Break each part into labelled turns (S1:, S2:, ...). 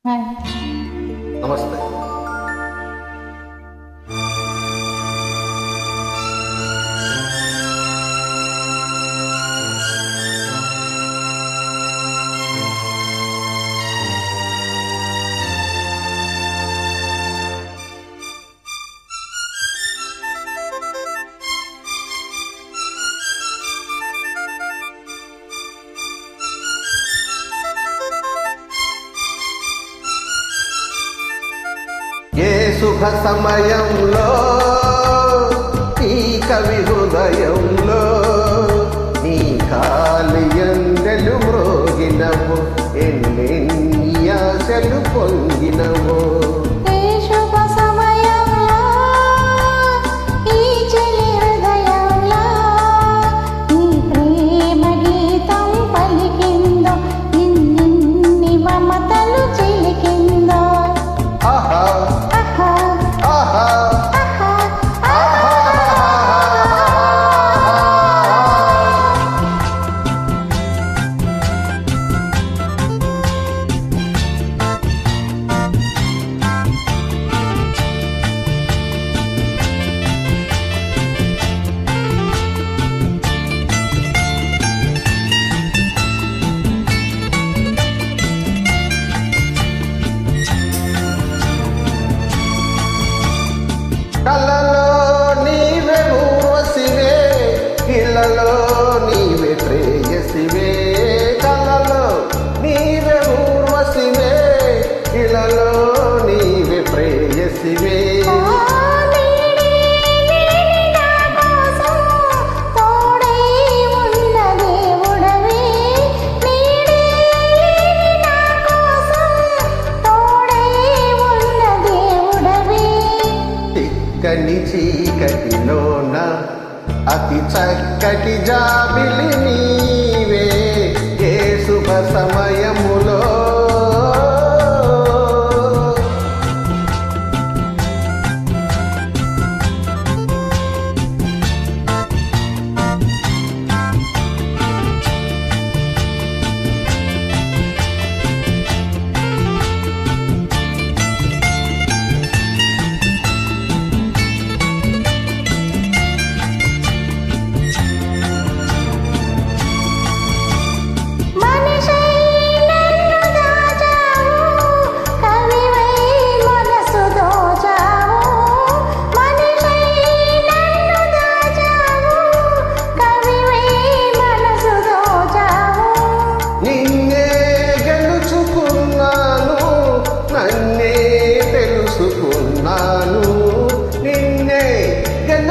S1: నమస్తే. ఏ శుభ సమయంలో ఈ కవి హృదయంలో నీ కాలియందెలు మ్రోగినవు, ఎన్నెన్ని ఆశలు పొంగినవో. కలలో నీవే ఊర్వశివే, ఇళ్ళలో నీవే ప్రేయసివే. కలలో నీవే ఊర్వశివే, ఇళ్ళలో నీవే ప్రేయసివే. కని చీకటిలోన అతి చక్కటి జాబిలి నీవే, ఏ శుభ సమయములో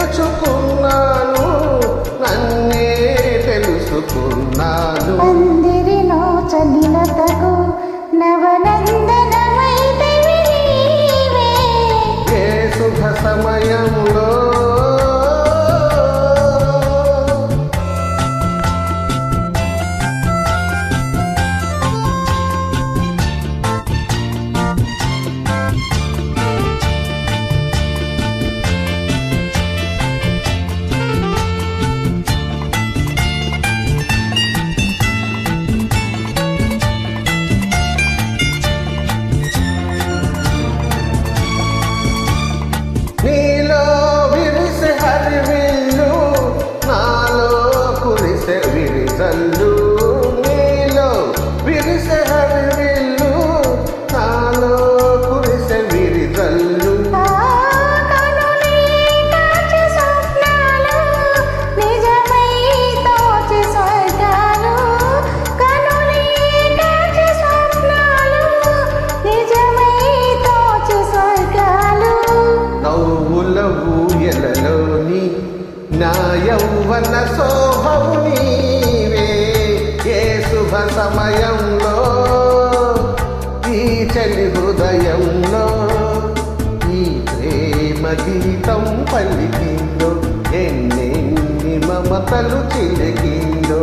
S1: తెలుసుకున్నాను, నన్నే తెలుసుకున్నాను.
S2: అందరినో చలిలతకు నవనందనమైతవి నీవే,
S1: ఏ శుభ సమయంలో నీలో విరిసే హరివిల్లు, నాలో కురిసే విరిజల్లు. నీలో విరిసే హరివిల్లు, నాలో కురిసే విరిజల్లు. ఊయలలోని నా యౌవన శోభవు నీవే, ఏ శుభ సమయంలో ఈ చలి హృదయంలో ఈ ప్రేమ గీతం పలికిందో, ఎన్నెన్ని మమతలు చిలికిందో.